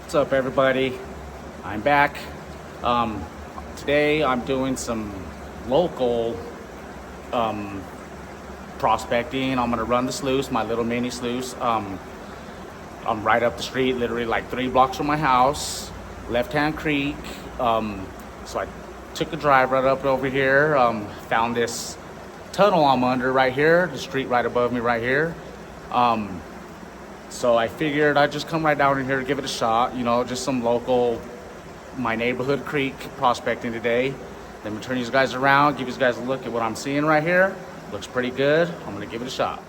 What's up, everybody? I'm back. Today I'm doing some local prospecting. I'm gonna run the sluice, my little mini sluice. I'm right up the street, literally like 3 blocks from my house, left-hand creek. So I took a drive right up over here, found this tunnel I'm under right here, the street right above me right here. So I figured I'd just come right down in here to give it a shot, just some local, my neighborhood creek prospecting today. Let me turn you guys around, give you guys a look at what I'm seeing right here. Looks pretty good. I'm gonna give it a shot.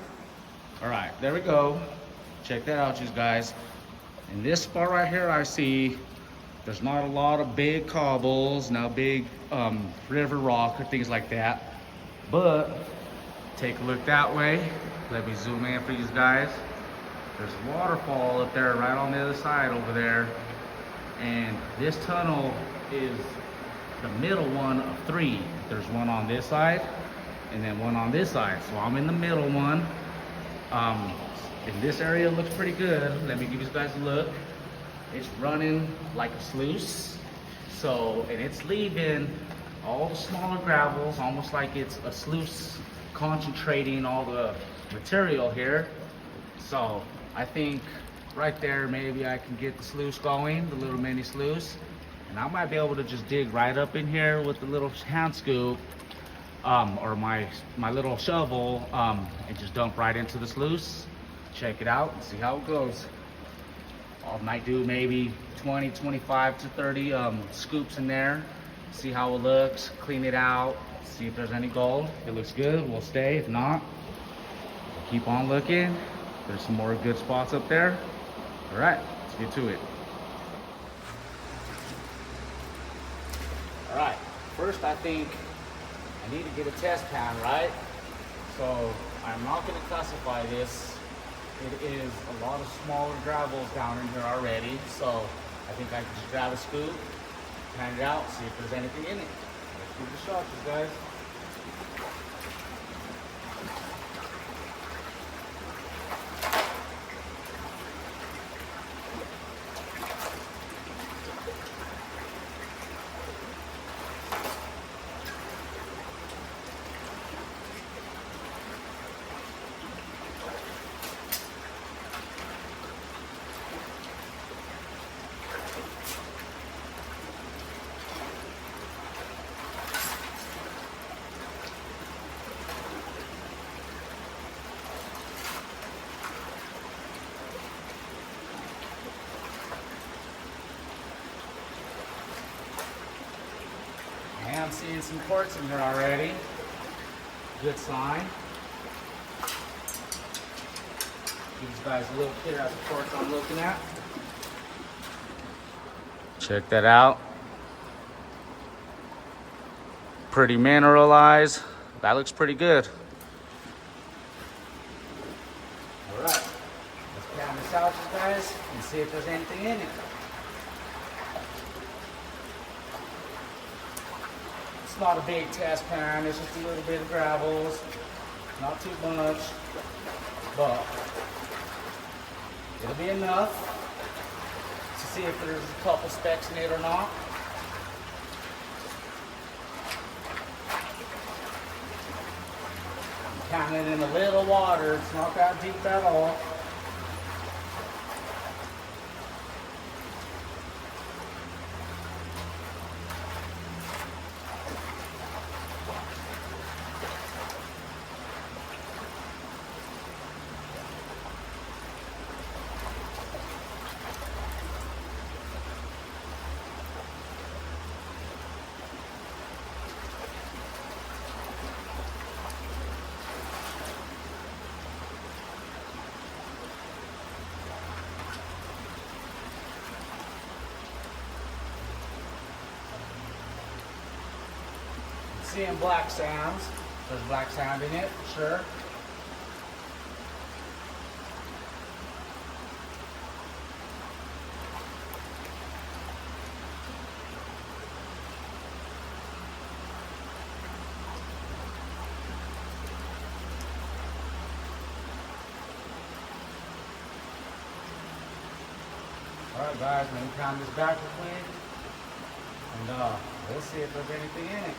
All right, there we go. Check that out, you guys. In this spot right here, I see there's not a lot of big cobbles, no big river rock or things like that. But take a look that way. Let me zoom in for you guys. There's a waterfall up there right on the other side over there. And this tunnel is the middle one of 3. There's one on this side and then one on this side. So I'm in the middle one. And this area looks pretty good. Let me give you guys a look. It's running like a sluice. And it's leaving all the smaller gravels, almost like it's a sluice concentrating all the material here. So I think right there, maybe I can get the sluice going, the little mini sluice. And I might be able to just dig right up in here with the little hand scoop, or my little shovel, and just dump right into the sluice. Check it out and see how it goes. I might do maybe 20, 25 to 30 scoops in there. See how it looks, clean it out, see if there's any gold. If it looks good, we'll stay. If not, we'll keep on looking. There's some more good spots up there. All right, let's get to it. All right, first I think I need to get a test pan, right? So I'm not gonna classify this. It is a lot of smaller gravels down in here already. So I think I can just grab a scoop, pan it out, see if there's anything in it. Let's give it a shot, you guys. I'm seeing some quartz in here already. Good sign. Give you guys a look here at the quartz I'm looking at. Check that out. Pretty mineralized. That looks pretty good. All right, let's pan this out, you guys, and see if there's anything in it. It's not a big test pan, it's just a little bit of gravels, not too much, but it'll be enough to see if there's a couple specks in it or not. I'm pounding in a little water, it's not that deep at all. Seeing black sands. There's black sand in it, for sure. All Alright guys, let me pound this back real quick. And we'll see if there's anything in it.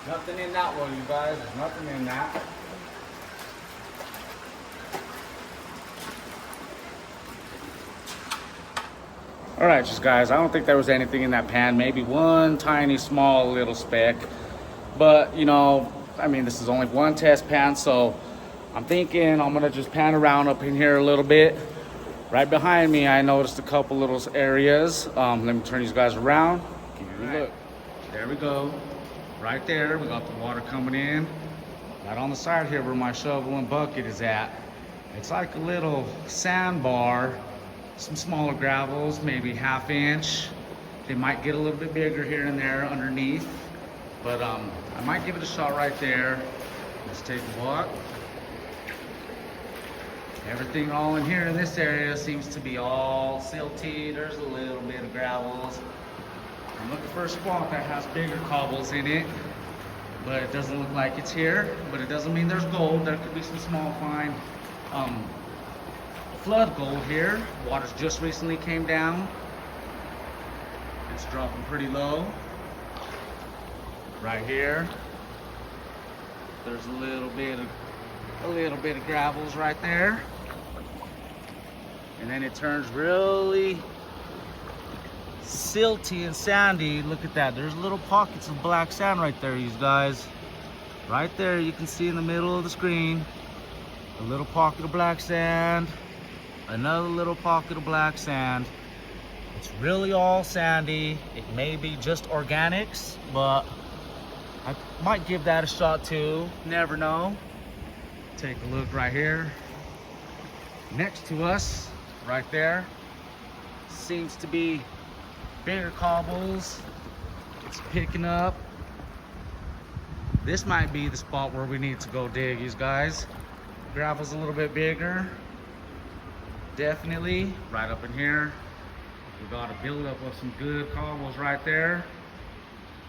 Nothing in that one, you guys. There's nothing in that. All right, just guys, I don't think there was anything in that pan. Maybe one tiny, small, little speck. But, you know, I mean, this is only one test pan, so I'm thinking I'm gonna just pan around up in here a little bit. Right behind me, I noticed a couple little areas. Let me turn these guys around. Give you a look. There we go. Right there, we got the water coming in. Right on the side here where my shovel and bucket is at. It's like a little sandbar. Some smaller gravels, maybe 1/2 inch. They might get a little bit bigger here and there underneath. But I might give it a shot right there. Let's take a walk. Everything all in here in this area seems to be all silty. There's a little bit of gravels. I'm looking for a spot that has bigger cobbles in it, but it doesn't look like it's here. But it doesn't mean there's gold. There could be some small fine flood gold here. Water's just recently came down. It's dropping pretty low. Right here, there's a little bit of gravels right there, and then it turns really silty and sandy. Look at that. There's little pockets of black sand right there, you guys. Right there, you can see in the middle of the screen, a little pocket of black sand, another little pocket of black sand. It's really all sandy. It may be just organics, but I might give that a shot too. Never know. Take a look right here. Next to us, right there, seems to be bigger cobbles. It's picking up. This might be the spot where we need to go dig, you guys. Gravel's a little bit bigger. Definitely right up in here. We got a buildup of some good cobbles right there.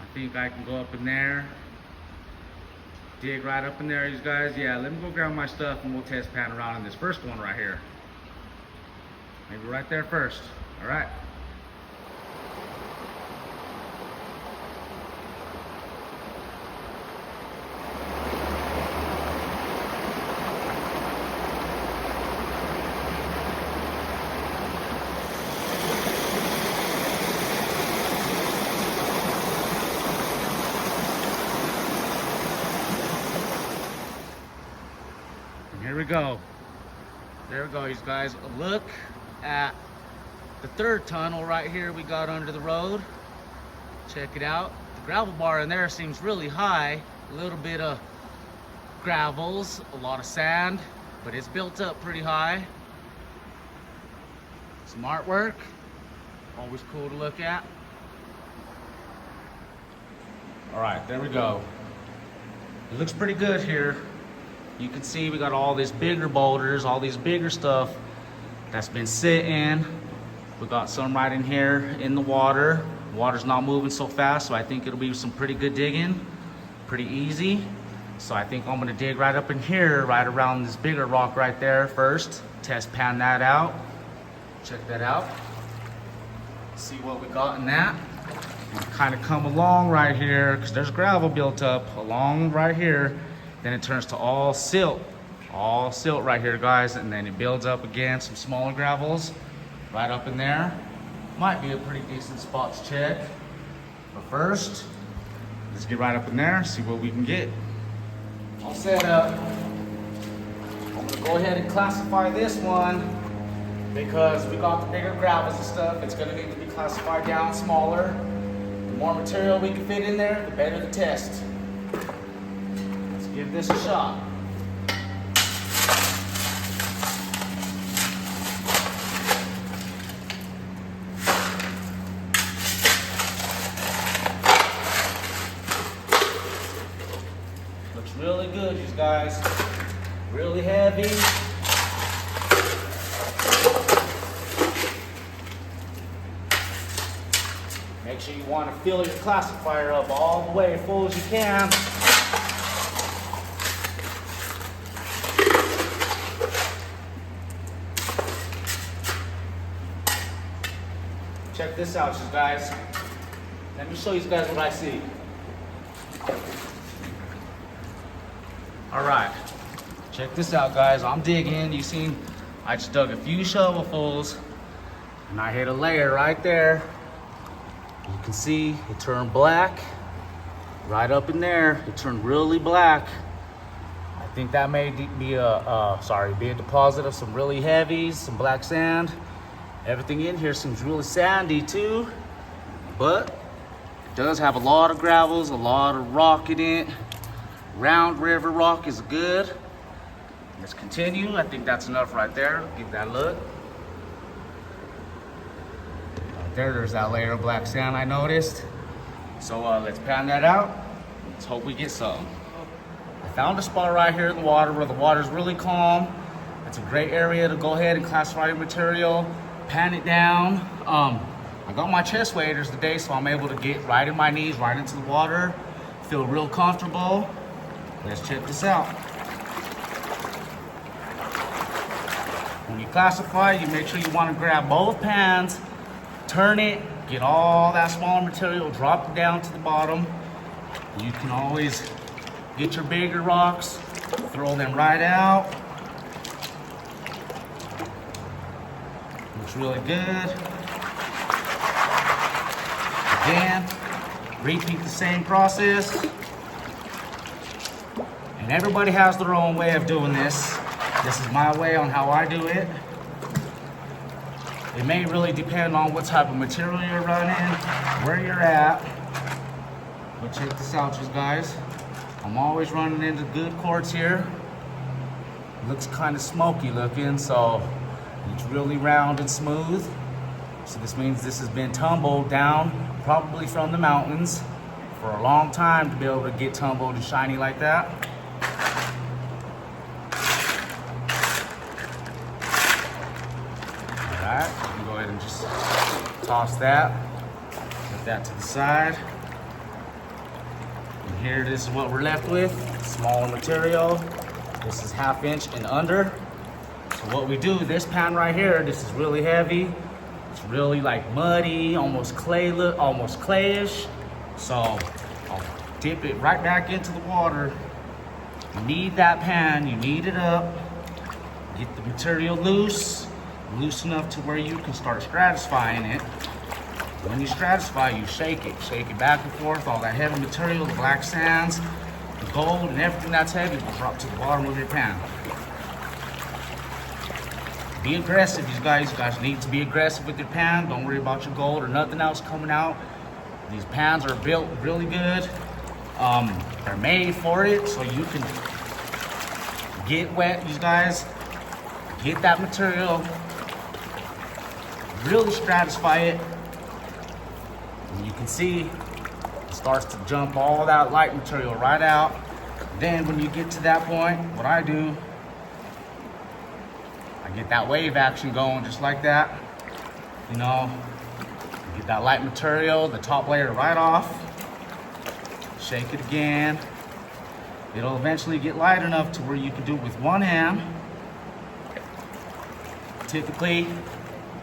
I think I can go up in there. Dig right up in there, you guys. Yeah, let me go grab my stuff and we'll test pan around in this first one right here. Maybe right there first. All right. Here we go. There we go, you guys. Look at the third tunnel right here we got under the road. Check it out. The gravel bar in there seems really high. A little bit of gravels, a lot of sand, but it's built up pretty high. Some artwork, always cool to look at. All right, there we go. It looks pretty good here. You can see we got all these bigger boulders, all these bigger stuff that's been sitting. We got some right in here in the water. Water's not moving so fast, so I think it'll be some pretty good digging, pretty easy. So I think I'm gonna dig right up in here, right around this bigger rock right there first. Test pan that out. Check that out. See what we got in that. Kind of come along right here, because there's gravel built up along right here. Then it turns to all silt All silt right here, guys, and then it builds up again, some smaller gravels right up in there. Might be a pretty decent spot to check. But first, let's get right up in there, see what we can get. All set up. I'm gonna go ahead and classify this one because we got the bigger gravels and stuff. It's gonna need to be classified down smaller. The more material we can fit in there, the better the test. Let's give this a shot. Looks really good, you guys. Really heavy. Make sure you want to fill your classifier up all the way full as you can. Check this out, you guys. Let me show you guys what I see. All right, check this out, guys. I'm digging. You seen, I just dug a few shovelfuls and I hit a layer right there. You can see it turned black right up in there. It turned really black. I think that may be be a deposit of some really heavies, some black sand. Everything in here seems really sandy too, but it does have a lot of gravels, a lot of rock in it. Round river rock is good. Let's continue. I think that's enough right there. Give that a look. Right there's that layer of black sand I noticed. So let's pan that out. Let's hope we get some. I found a spot right here in the water where the water's really calm. It's a great area to go ahead and classify your material, pan it down. I got my chest waders today, so I'm able to get right in my knees, right into the water. Feel real comfortable. Let's check this out. When you classify, you make sure you want to grab both pans, turn it, get all that smaller material, drop it down to the bottom. You can always get your bigger rocks, throw them right out. Looks really good. Again, repeat the same process. And everybody has their own way of doing this. This is my way on how I do it. It may really depend on what type of material you're running, where you're at. But check this out, you guys. I'm always running into good quartz here. Looks kind of smoky looking, so it's really round and smooth. So this means this has been tumbled down, probably from the mountains, for a long time to be able to get tumbled and shiny like that. Alright, you can go ahead and just toss that, put that to the side. And here, this is what we're left with, smaller material. This is 1/2 inch and under. So what we do, this pan right here, this is really heavy. It's really like muddy, almost clayish. So I'll dip it right back into the water. You need that pan, you knead it up. Get the material loose enough to where you can start stratifying it. When you stratify, you shake it back and forth. All that heavy material, the black sands, the gold, and everything that's heavy will drop to the bottom of your pan. Be aggressive, you guys. You guys need to be aggressive with your pan. Don't worry about your gold or nothing else coming out. These pans are built really good. They're made for it, so you can get wet, you guys. Get that material, really stratify it. And you can see it starts to jump all that light material right out. Then when you get to that point, what I do, I get that wave action going just like that. You know, get that light material, the top layer right off. Shake it again. It'll eventually get light enough to where you can do it with one hand. Typically,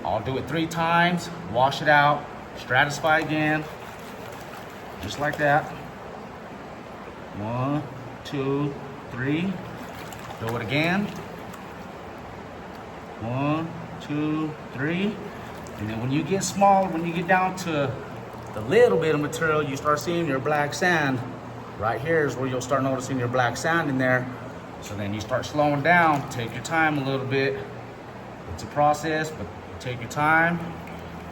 I'll do it 3 times, wash it out, stratify again, just like that. 1, 2, 3. Do it again. 1, 2, 3. And then when you get small, when you get down to the little bit of material, you start seeing your black sand. Right here is where you'll start noticing your black sand in there. So then you start slowing down. Take your time a little bit. It's a process, but take your time.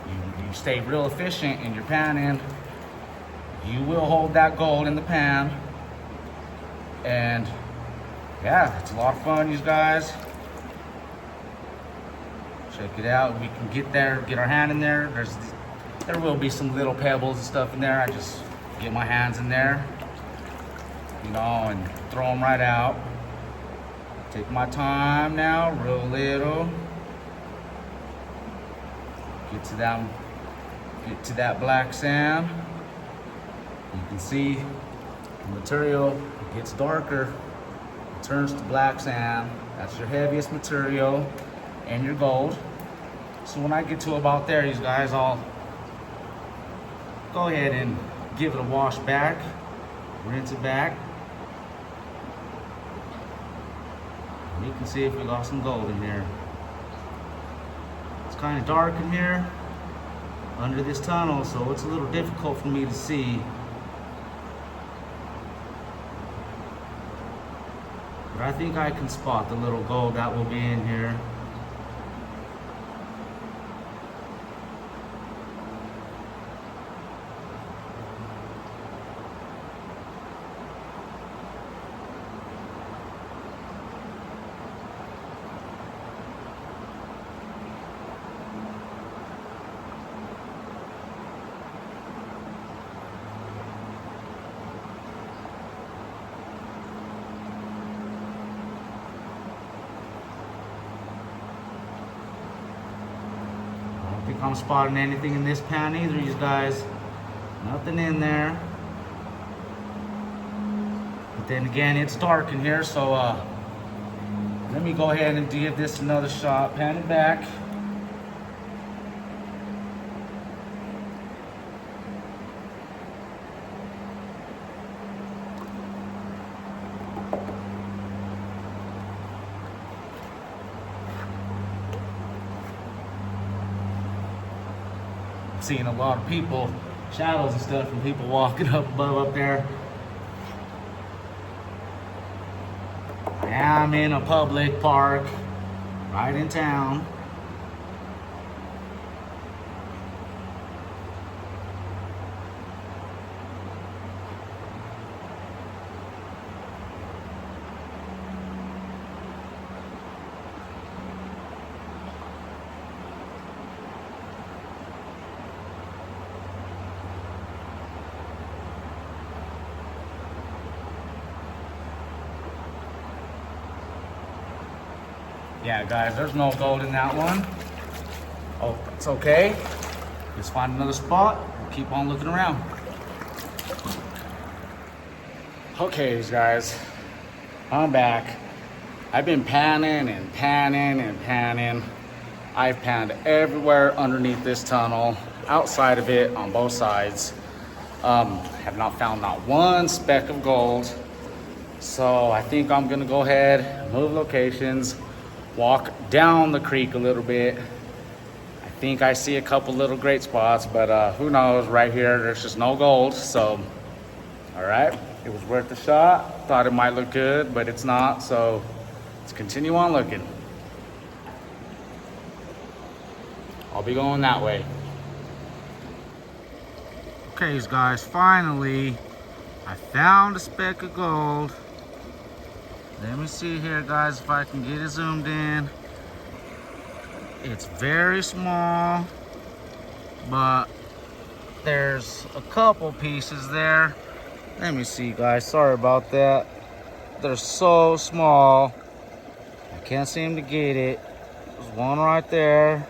You stay real efficient in your panning. You will hold that gold in the pan. And yeah, it's a lot of fun, you guys. Check it out. We can get there, get our hand in there. There will be some little pebbles and stuff in there. I just get my hands in there, you know, and throw them right out. Take my time now, real little. Get to that black sand. You can see the material gets darker. It turns to black sand. That's your heaviest material and your gold. So when I get to about there, you guys, I'll go ahead and give it a wash back, rinse it back. And you can see if we got some gold in here. It's kind of dark in here under this tunnel, so it's a little difficult for me to see. But I think I can spot the little gold that will be in here. I don't think I'm spotting anything in this pan either, you guys. Nothing in there. But then again, it's dark in here, so let me go ahead and give this another shot. Pan it back. Seeing a lot of people, shadows and stuff, and people walking up above up there. I'm in a public park right in town. Yeah, guys, there's no gold in that one. Oh, it's okay. Just find another spot and keep on looking around. Okay, guys, I'm back. I've been panning and panning and panning. I've panned everywhere underneath this tunnel, outside of it, on both sides. Have not found not one speck of gold. So I think I'm gonna go ahead, move locations, walk down the creek a little bit. I think I see a couple little great spots, but who knows? Right here, there's just no gold. So, all right, it was worth a shot. Thought it might look good, but it's not. So let's continue on looking. I'll be going that way. Okay, guys, finally, I found a speck of gold. Let me see here, guys, if I can get it zoomed in. It's very small, but there's a couple pieces there. Let me see, guys, sorry about that. They're so small. I can't seem to get it. There's one right there.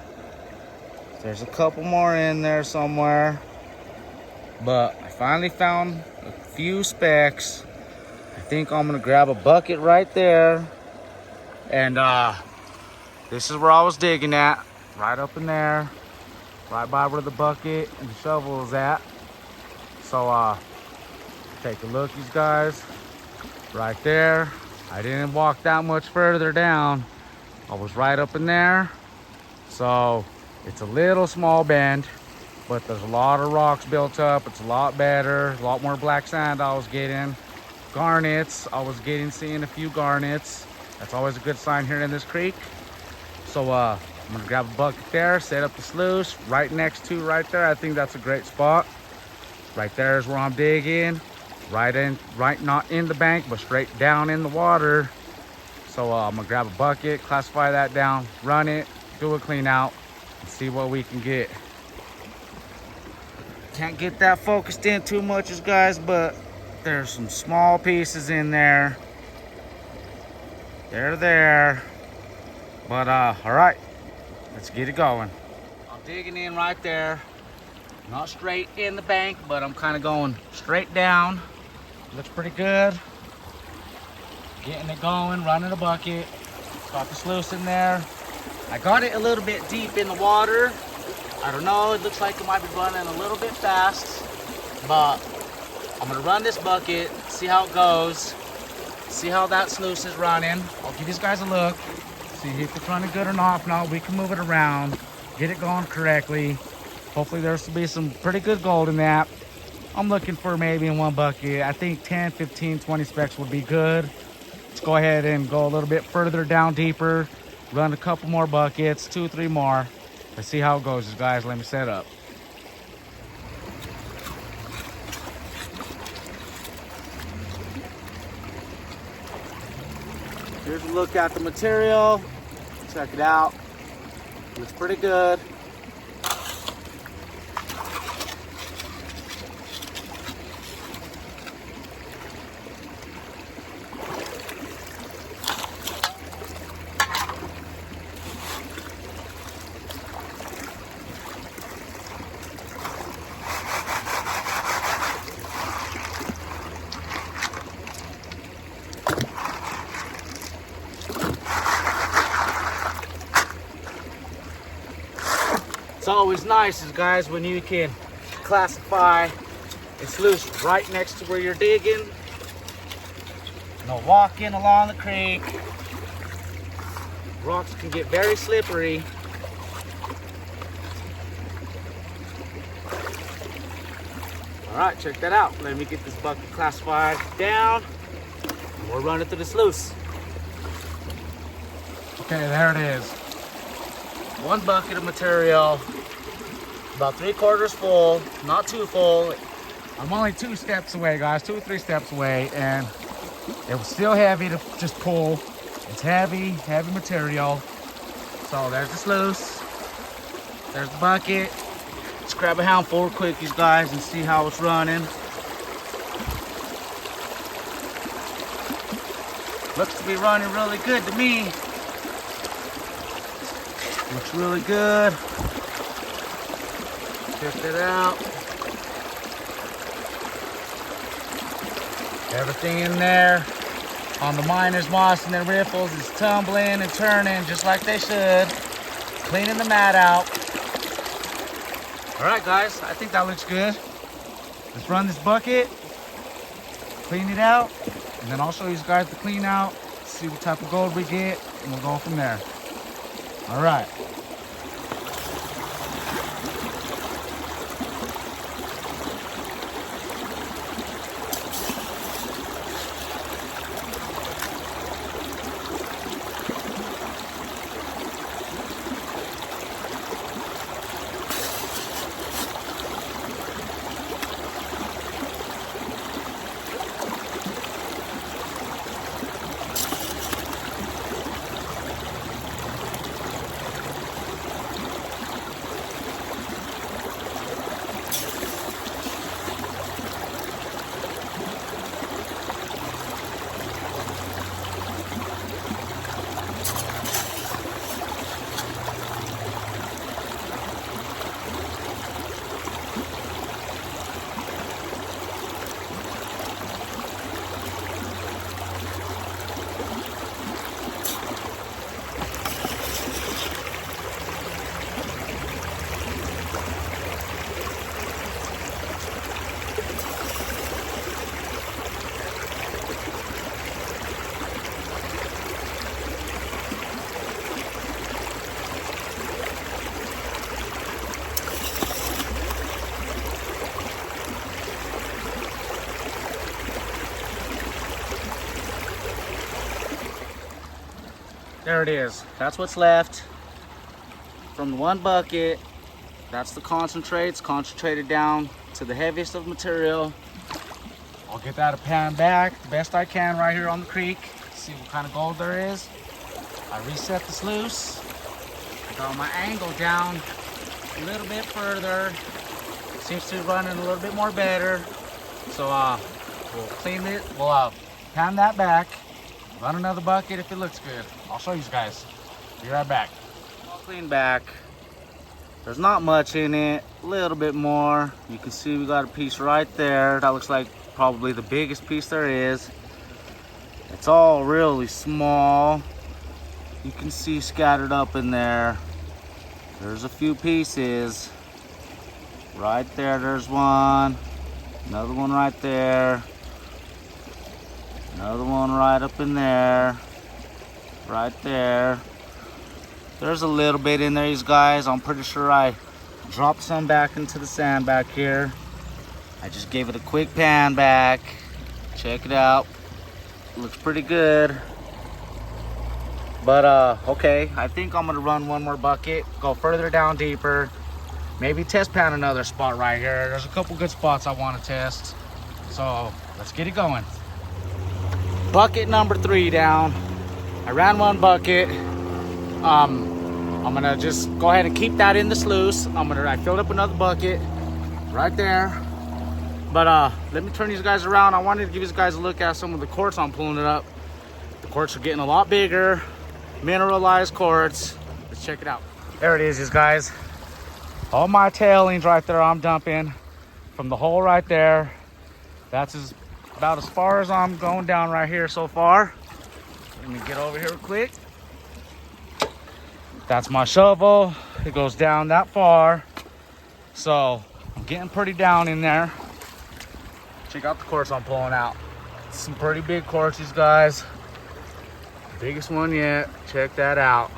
There's a couple more in there somewhere. But I finally found a few specks. I think I'm gonna grab a bucket right there. And this is where I was digging at, right up in there, right by where the bucket and the shovel is at. So take a look, you guys, right there. I didn't walk that much further down. I was right up in there. So it's a little small bend, but there's a lot of rocks built up. It's a lot better, a lot more black sand I was getting. Garnets, I was seeing a few garnets. That's always a good sign here in this creek. So I'm gonna grab a bucket there, set up the sluice right next to right there. I think that's a great spot. Right there is where I'm digging. Right not in the bank, but straight down in the water. So I'm gonna grab a bucket, classify that down, run it, do a clean out, and see what we can get. Can't get that focused in too much, guys, but there's some small pieces in there. They're there. But all right, let's get it going. I'm digging in right there. Not straight in the bank, but I'm kind of going straight down. Looks pretty good. Getting it going, running a bucket. Got the sluice in there. I got it a little bit deep in the water. I don't know, it looks like it might be running a little bit fast, but I'm gonna run this bucket, see how it goes, see how that sluice is running. I'll give you guys a look, see if it's running good or not. If not, we can move it around, get it going correctly. Hopefully there's to be some pretty good gold in that. I'm looking for maybe in one bucket, I think 10, 15, 20 specks would be good. Let's go ahead and go a little bit further down deeper, run a couple more buckets, 2 or 3 more. Let's see how it goes, guys. Let me set up. Here's a look at the material. Check it out. Looks pretty good. It's always nice, guys, when you can classify a sluice right next to where you're digging. No walking along the creek. Rocks can get very slippery. All right, check that out. Let me get this bucket classified down. And we'll run it through the sluice. Okay, there it is. 1 bucket of material, about 3/4 full, not too full. I'm only 2 steps away, guys, 2 or 3 steps away, and it was still heavy to just pull. It's heavy material. So there's the sluice, there's the bucket. Let's grab a handful real quick, these guys, and see how it's running. Looks to be running really good to me. Looks really good. Check it out. Everything in there on the miners, moss, and the riffles is tumbling and turning just like they should. Cleaning the mat out. All right, guys, I think that looks good. Let's run this bucket, clean it out, and then I'll show you guys the clean out, see what type of gold we get, and we'll go from there. All right. There it is. That's what's left from the one bucket. That's the concentrates, concentrated down to the heaviest of material. I'll get that a pan back the best I can right here on the creek. See what kind of gold there is. I reset the sluice. I got my angle down a little bit further. Seems to be running a little bit more better. So we'll clean it. We'll pan that back. Run another bucket if it looks good. I'll show you guys. Be right back. All clean back. There's not much in it. A little bit more. You can see we got a piece right there. That looks like probably the biggest piece there is. It's all really small. You can see scattered up in there. There's a few pieces. Right there, there's one. Another one right there. Another one right up in there. Right there. There's a little bit in there, you guys. I'm pretty sure I dropped some back into the sand back here. I just gave it a quick pan back. Check it out. Looks pretty good. But okay, I think I'm gonna run one more bucket, go further down deeper, maybe test pan another spot right here. There's a couple good spots I want to test, so let's get it going. Bucket number 3 down. I ran one bucket. I'm gonna just go ahead and keep that in the sluice. I filled up another bucket right there. But let me turn these guys around. I wanted to give you guys a look at some of the quartz I'm pulling it up. The quartz are getting a lot bigger. Mineralized quartz. Let's check it out. There it is, you guys. All my tailings right there I'm dumping from the hole right there. That's about as far as I'm going down right here so far. Let me get over here real quick. That's my shovel. It goes down that far. So I'm getting pretty down in there. Check out the quartz I'm pulling out. Some pretty big quartzes, guys. Biggest one yet. Check that out.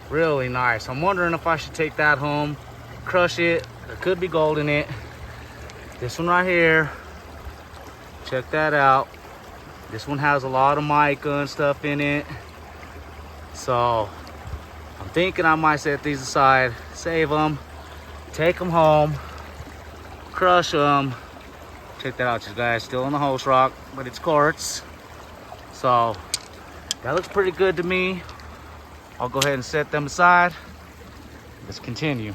Really nice. I'm wondering if I should take that home, crush it. There could be gold in it. This one right here. Check that out. This one has a lot of mica and stuff in it. So I'm thinking I might set these aside, save them, take them home, crush them. Check that out, you guys. Still in the host rock, but it's quartz. So that looks pretty good to me. I'll go ahead and set them aside. Let's continue.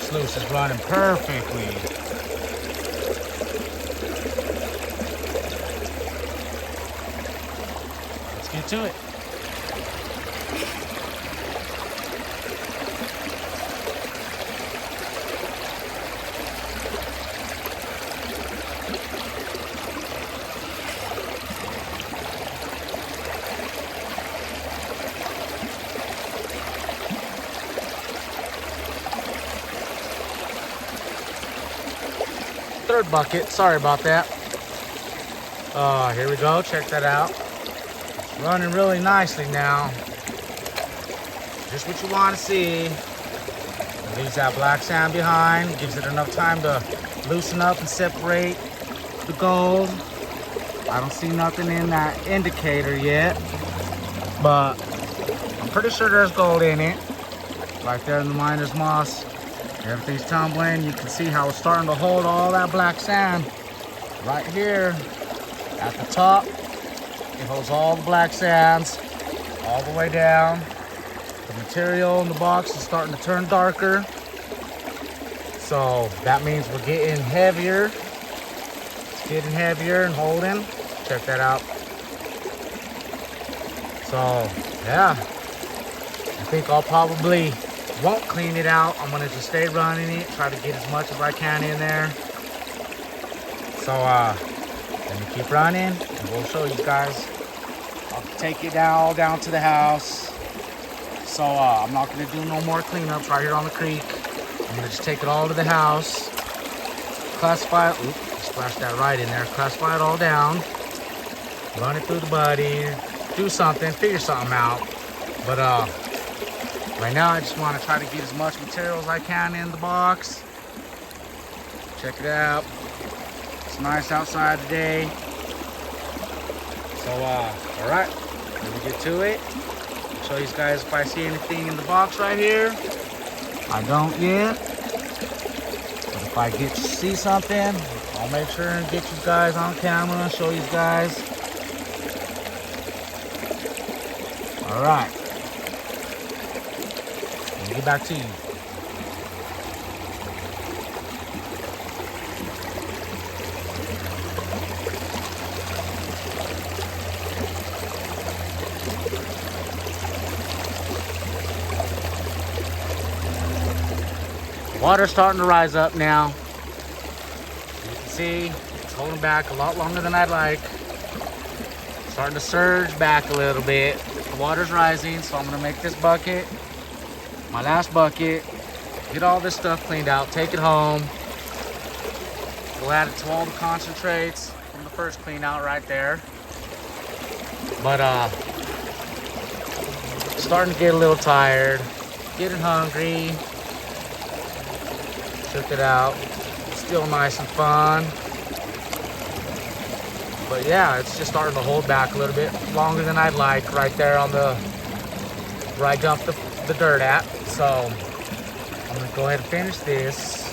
Sluice is running perfectly. Get to it. Third bucket, sorry about that. Here we go, check that out. Running really nicely now. Just what you want to see. It leaves that black sand behind. Gives it enough time to loosen up and separate the gold. I don't see nothing in that indicator yet, but I'm pretty sure there's gold in it. Right there in the miner's moss. Everything's tumbling. You can see how it's starting to hold all that black sand right here at the top. It holds all the black sands all the way down. The material in the box is starting to turn darker. So that means we're getting heavier. It's getting heavier and holding. Check that out. So yeah, I think I'll probably won't clean it out. I'm gonna just stay running it, try to get as much as I can in there. So let me keep running and we'll show you guys. I'll take it all down to the house. So I'm not gonna do no more cleanups right here on the creek. I'm gonna just take it all to the house, classify it. Oops, Splash that right in there. Classify it all down. Run it through the buddy. Do something. Figure something out. But right now I just want to try to get as much material as I can in the box. Check it out. It's nice outside today. So all right, let me get to it. Show you guys if I see anything in the box right here. I don't yet. But if I see something, I'll make sure and get you guys on camera, show you guys. All right. Let me get back to you. Water's starting to rise up now. You can see it's holding back a lot longer than I'd like. Starting to surge back a little bit. The water's rising, so I'm gonna make this bucket my last bucket. Get all this stuff cleaned out, take it home. We'll add it to all the concentrates from the first clean out right there. But starting to get a little tired, getting hungry. Check it out. Still nice and fun. But yeah, it's just starting to hold back a little bit longer than I'd like right there on the where I dumped the dirt at. So I'm gonna go ahead and finish this.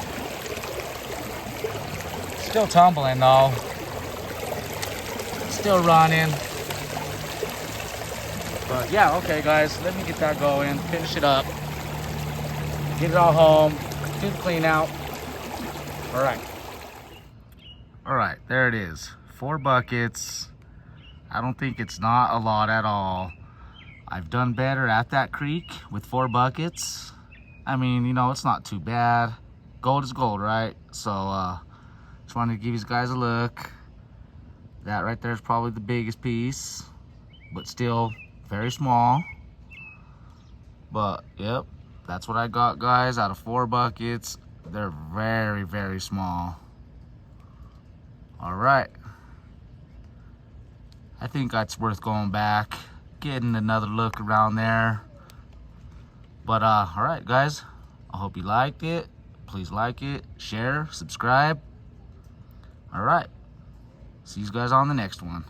Still tumbling though. Still running. But yeah, okay guys, let me get that going, finish it up, get it all home. Do the clean out. All right, there it is. 4 buckets. I don't think it's not a lot at all. I've done better at that creek with 4 buckets. I mean, you know, it's not too bad. Gold is gold, right? So just wanted to give you guys a look. That right there is probably the biggest piece, but still very small. But yep, that's what I got, guys, out of 4 buckets. They're very, very small. All right. I think that's worth going back, getting another look around there. But all right, guys, I hope you liked it. Please like it, share, subscribe. All right. See you guys on the next one.